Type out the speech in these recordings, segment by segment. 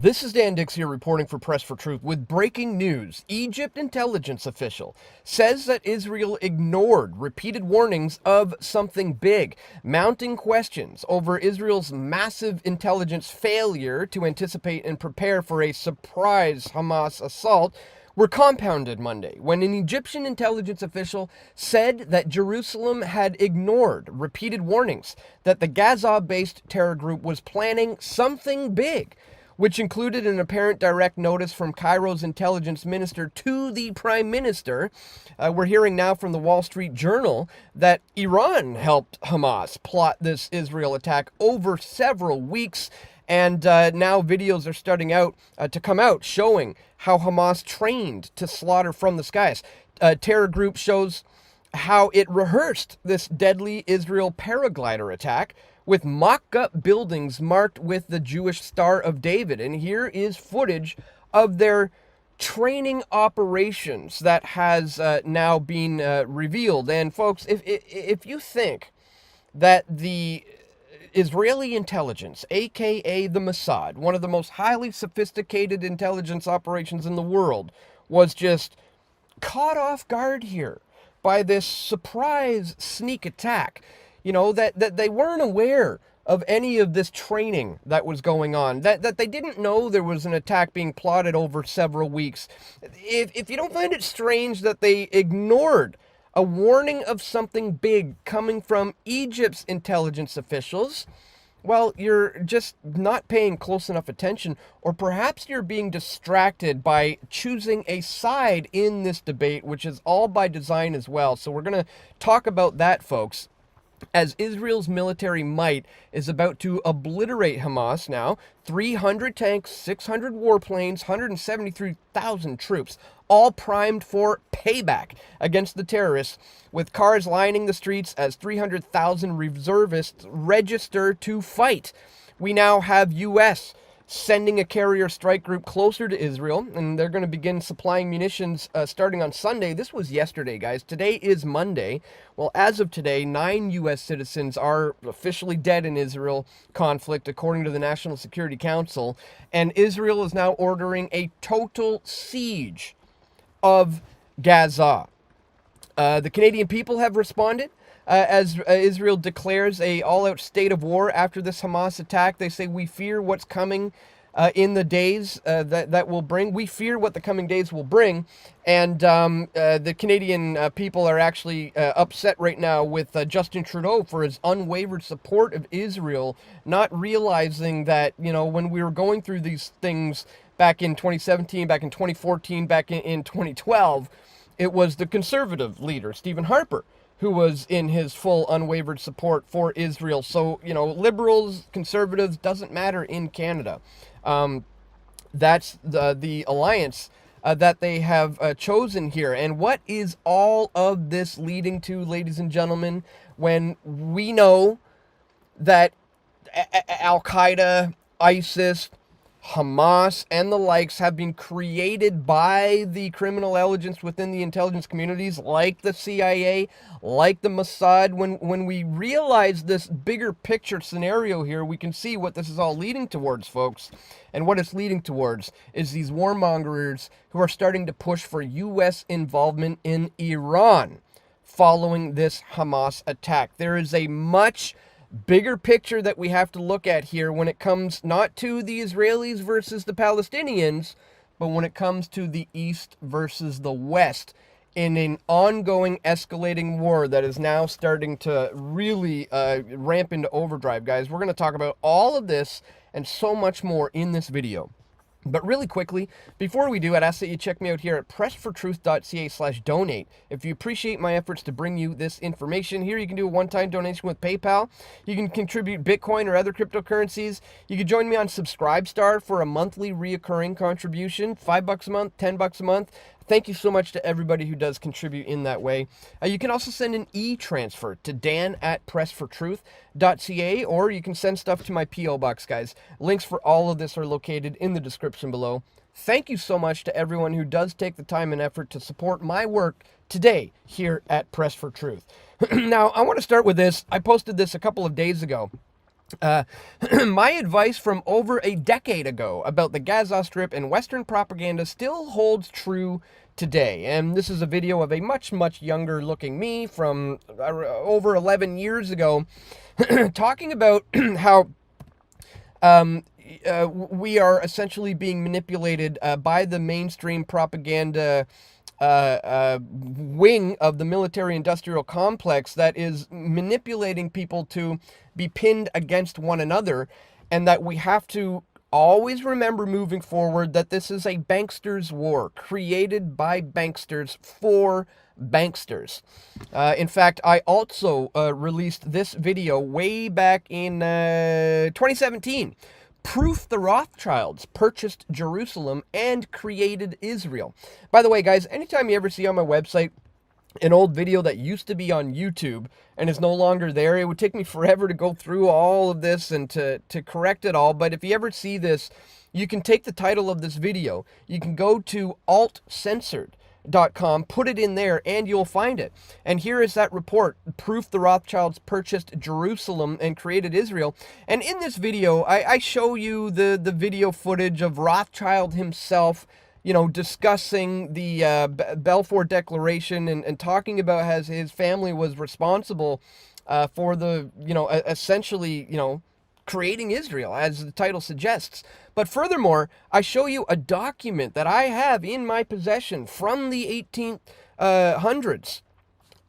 This is Dan Dicks here reporting for Press for Truth with breaking news. Egypt intelligence official says that Israel ignored repeated warnings of something big, mounting questions over Israel's massive intelligence failure to anticipate and prepare for a surprise Hamas assault were compounded Monday when an Egyptian intelligence official said that Jerusalem had ignored repeated warnings that the Gaza-based terror group was planning something big, which included an apparent direct notice from Cairo's intelligence minister to the prime minister. We're hearing now from the Wall Street Journal that Iran helped Hamas plot this Israel attack over several weeks. And now videos are starting out to come out showing how Hamas trained to slaughter from the skies. Terror group shows how it rehearsed this deadly Israel paraglider attack with mock-up buildings marked with the Jewish Star of David. And here is footage of their training operations that has now been revealed. And folks, if you think that the Israeli intelligence, aka the Mossad, one of the most highly sophisticated intelligence operations in the world, was just caught off guard here by this surprise sneak attack, you know, that they weren't aware of any of this training that was going on, that they didn't know there was an attack being plotted over several weeks. If you don't find it strange that they ignored a warning of something big coming from Egypt's intelligence officials, well, you're just not paying close enough attention, or perhaps you're being distracted by choosing a side in this debate, which is all by design as well. So we're going to talk about that, folks, as Israel's military might is about to obliterate Hamas now. 300 tanks, 600 warplanes, 173,000 troops, all primed for payback against the terrorists, with cars lining the streets as 300,000 reservists register to fight. We now have U.S. sending a carrier strike group closer to Israel, and they're going to begin supplying munitions starting on Sunday. This was yesterday, guys. Today is Monday. Well, as of today, 9 U.S. citizens are officially dead in Israel conflict, according to the National Security Council, and Israel is now ordering a total siege of Gaza. The Canadian people have responded as Israel declares a all-out state of war after this Hamas attack. They say, we fear what's coming in the days that will bring. We fear what the coming days will bring. And the Canadian people are actually upset right now with Justin Trudeau for his unwavered support of Israel, not realizing that, you know, when we were going through these things back in 2017, back in 2014, back in 2012, it was the conservative leader, Stephen Harper, who was in his full unwavered support for Israel. So, you know, liberals, conservatives, doesn't matter in Canada. That's the alliance that they have chosen here. And what is all of this leading to, ladies and gentlemen, when we know that Al-Qaeda, ISIS, Hamas, and the likes have been created by the criminal agents within the intelligence communities, like the CIA, like the Mossad. When we realize this bigger picture scenario here, we can see what this is all leading towards, folks. And what it's leading towards is these warmongers who are starting to push for U.S. involvement in Iran following this Hamas attack. There is a much bigger picture that we have to look at here when it comes not to the Israelis versus the Palestinians, but when it comes to the East versus the West in an ongoing escalating war that is now starting to really ramp into overdrive, guys. We're going to talk about all of this and so much more in this video. But really quickly, before we do, I'd ask that you check me out here at pressfortruth.ca/donate. If you appreciate my efforts to bring you this information, here you can do a one-time donation with PayPal. You can contribute Bitcoin or other cryptocurrencies. You can join me on Subscribestar for a monthly reoccurring contribution, $5 a month, $10 a month. Thank you so much to everybody who does contribute in that way. You can also send an e-transfer to dan@pressfortruth.ca, or you can send stuff to my P.O. box, guys. Links for all of this are located in the description below. Thank you so much to everyone who does take the time and effort to support my work today here at Press for Truth. Now, I want to start with this. I posted this a couple of days ago. My advice from over a decade ago about the Gaza Strip and Western propaganda still holds true today. And this is a video of a much, much younger looking me from over 11 years ago talking about how we are essentially being manipulated by the mainstream propaganda wing of the military-industrial complex that is manipulating people to be pinned against one another, and that we have to always remember moving forward that this is a banksters' war created by banksters for banksters. In fact, I also released this video way back in 2017. Proof the Rothschilds purchased Jerusalem and created Israel. By the way, guys, anytime you ever see on my website an old video that used to be on YouTube and is no longer there, it would take me forever to go through all of this and to correct it all. But if you ever see this, you can take the title of this video, you can go to altcensored.com, put it in there, and you'll find it. And here is that report, Proof the Rothschilds purchased Jerusalem and created Israel. And in this video, I show you the video footage of Rothschild himself, you know, discussing the Balfour Declaration and talking about how his family was responsible for the, you know, essentially, you know, creating Israel, as the title suggests. But furthermore, I show you a document that I have in my possession from the 1800s,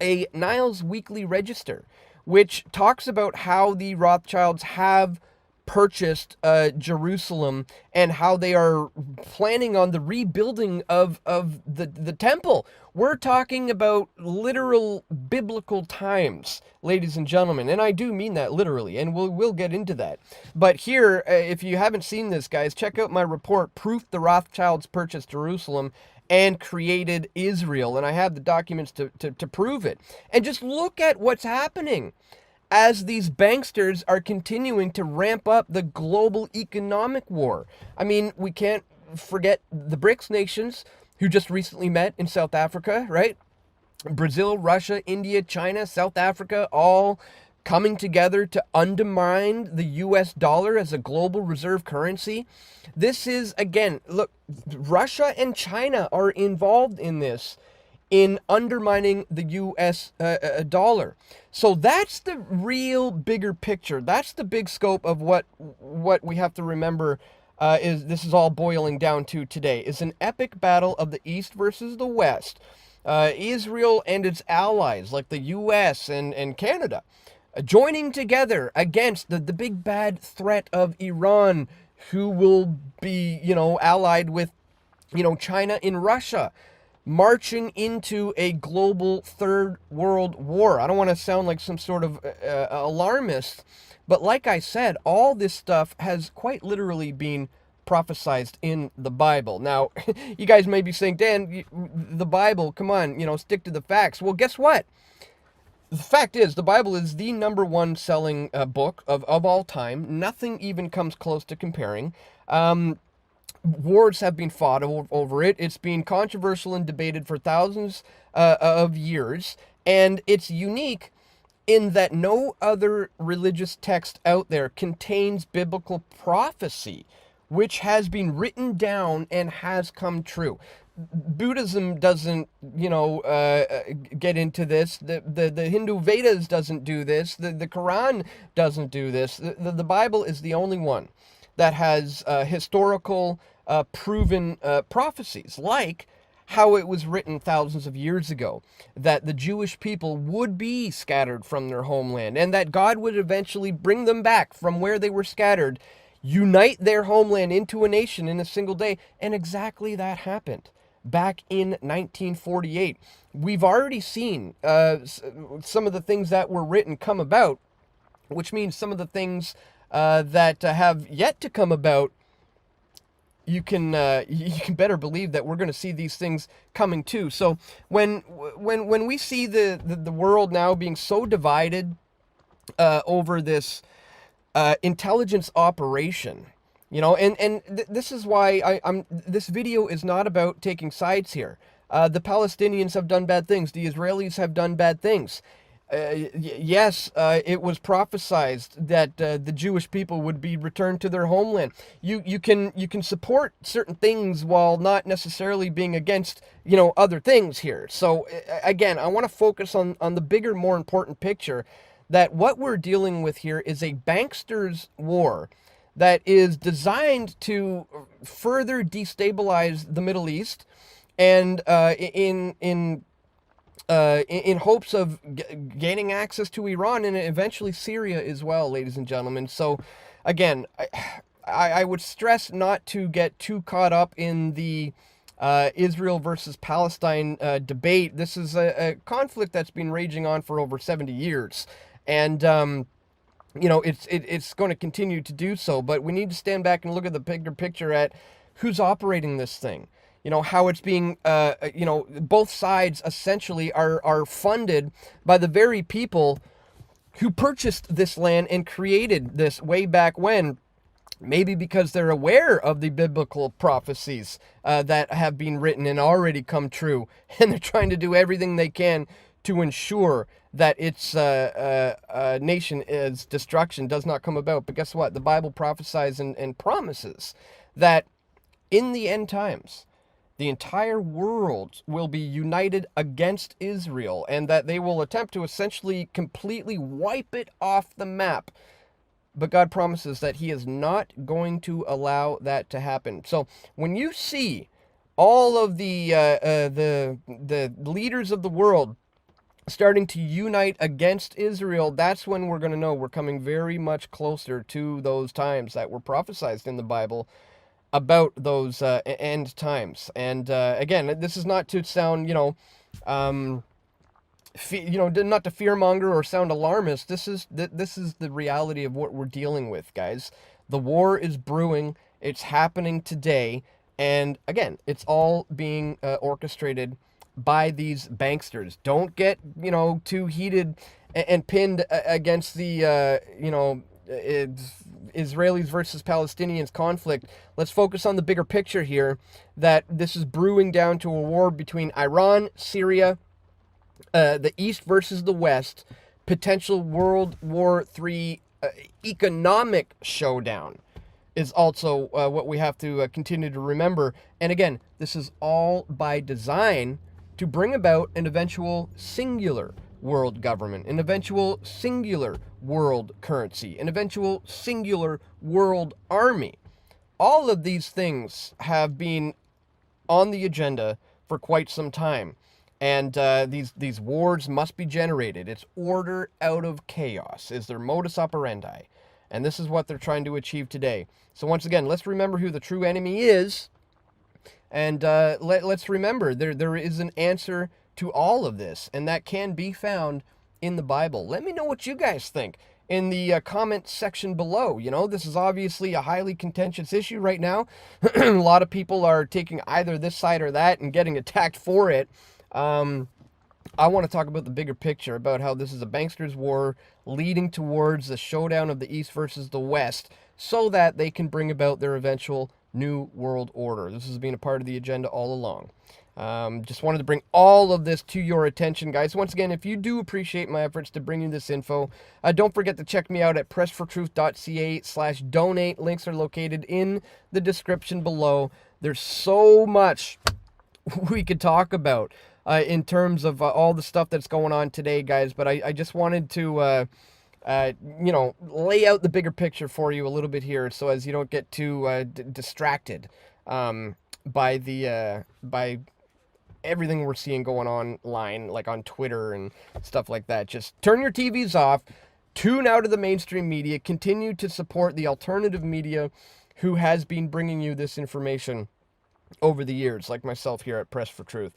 a Niles Weekly Register, which talks about how the Rothschilds have purchased Jerusalem and how they are planning on the rebuilding of the temple. We're talking about literal biblical times, ladies and gentlemen, and I do mean that literally, and we'll get into that. But here, if you haven't seen this, guys, check out my report, Proof the Rothschilds Purchased Jerusalem and Created Israel, and I have the documents to prove it. And just look at what's happening as these banksters are continuing to ramp up the global economic war. I mean, we can't forget the BRICS nations who just recently met in South Africa, right? Brazil, Russia, India, China, South Africa, all coming together to undermine the US dollar as a global reserve currency. This is, again, look, Russia and China are involved in this, in undermining the U.S. Dollar. So that's the real bigger picture. That's the big scope of what we have to remember is this is all boiling down to today. Is an epic battle of the East versus the West. Israel and its allies like the U.S. and Canada joining together against the big bad threat of Iran, who will be, you know, allied with, you know, China and Russia, marching into a global third world war. I don't want to sound like some sort of alarmist, but like I said, all this stuff has quite literally been prophesized in the Bible. Now, you guys may be saying, Dan, the Bible, come on, you know, stick to the facts. Well, guess what? The fact is, the Bible is the #1 selling book of all time. Nothing even comes close to comparing. Wars have been fought over it. It's been controversial and debated for thousands of years. And it's unique in that no other religious text out there contains biblical prophecy, which has been written down and has come true. Buddhism doesn't, you know, get into this. The Hindu Vedas doesn't do this. The Quran doesn't do this. The Bible is the only one that has historical proven prophecies, like how it was written thousands of years ago, that the Jewish people would be scattered from their homeland and that God would eventually bring them back from where they were scattered, unite their homeland into a nation in a single day. And exactly that happened back in 1948. We've already seen some of the things that were written come about, which means some of the things that have yet to come about, you can better believe that we're going to see these things coming too. So when we see the world now being so divided over this intelligence operation, you know, and this is why this video is not about taking sides here. The Palestinians have done bad things. The Israelis have done bad things. Yes, it was prophesied that the Jewish people would be returned to their homeland. You can support certain things while not necessarily being against other things here. So again, I want to focus on the bigger, more important picture, that what we're dealing with here is a bankster's war that is designed to further destabilize the Middle East, and in hopes of gaining access to Iran and eventually Syria as well, ladies and gentlemen. So, again, I would stress not to get too caught up in the Israel versus Palestine debate. This is a conflict that's been raging on for over 70 years. And, it's going to continue to do so. But we need to stand back and look at the bigger picture at who's operating this thing. How it's being, both sides essentially are funded by the very people who purchased this land and created this way back when, maybe because they're aware of the biblical prophecies that have been written and already come true, and they're trying to do everything they can to ensure that its nation's destruction does not come about. But guess what? The Bible prophesies and promises that in the end times, the entire world will be united against Israel, and that they will attempt to essentially completely wipe it off the map. But God promises that he is not going to allow that to happen. So when you see all of the leaders of the world starting to unite against Israel, that's when we're going to know we're coming very much closer to those times that were prophesied in the Bible about those end times. And again, this is not to sound, not to fearmonger or sound alarmist. This is the reality of what we're dealing with, guys. The war is brewing. It's happening today, and again, it's all being orchestrated by these banksters. Don't get too heated and pinned against the Israelis versus Palestinians conflict. Let's focus on the bigger picture here, that this is brewing down to a war between Iran, Syria, the East versus the West, potential World War III economic showdown is also what we have to continue to remember. And again, this is all by design to bring about an eventual singular world government, an eventual singular world currency, an eventual singular world army. All of these things have been on the agenda for quite some time, and these wars must be generated. It's order out of chaos is their modus operandi, and this is what they're trying to achieve today. So once again, let's remember who the true enemy is, and let's remember there is an answer to all of this, and that can be found in the Bible. Let me know what you guys think in the comment section below. This is obviously a highly contentious issue right now. A lot of people are taking either this side or that and getting attacked for it. I want to talk about the bigger picture, about how this is a banksters' war leading towards the showdown of the East versus the West, so that they can bring about their eventual new world order. This has been a part of the agenda all along. Just wanted to bring all of this to your attention, guys. Once again, if you do appreciate my efforts to bring you this info, don't forget to check me out at pressfortruth.ca/donate. Links are located in the description below. There's so much we could talk about in terms of all the stuff that's going on today, guys. But I just wanted to, lay out the bigger picture for you a little bit here, so as you don't get too distracted by everything we're seeing going online, like on Twitter and stuff like that. Just turn your TVs off, tune out of the mainstream media, continue to support the alternative media who has been bringing you this information over the years, like myself here at Press for Truth.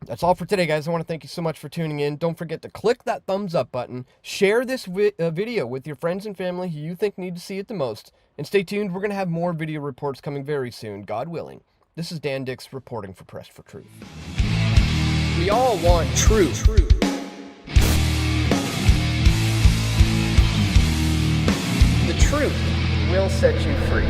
That's all for today, guys. I want to thank you so much for tuning in. Don't forget to click that thumbs up button, share this video with your friends and family who you think need to see it the most, and stay tuned. We're going to have more video reports coming very soon, God willing. This is Dan Dicks reporting for Press for Truth. We all want truth. The truth will set you free.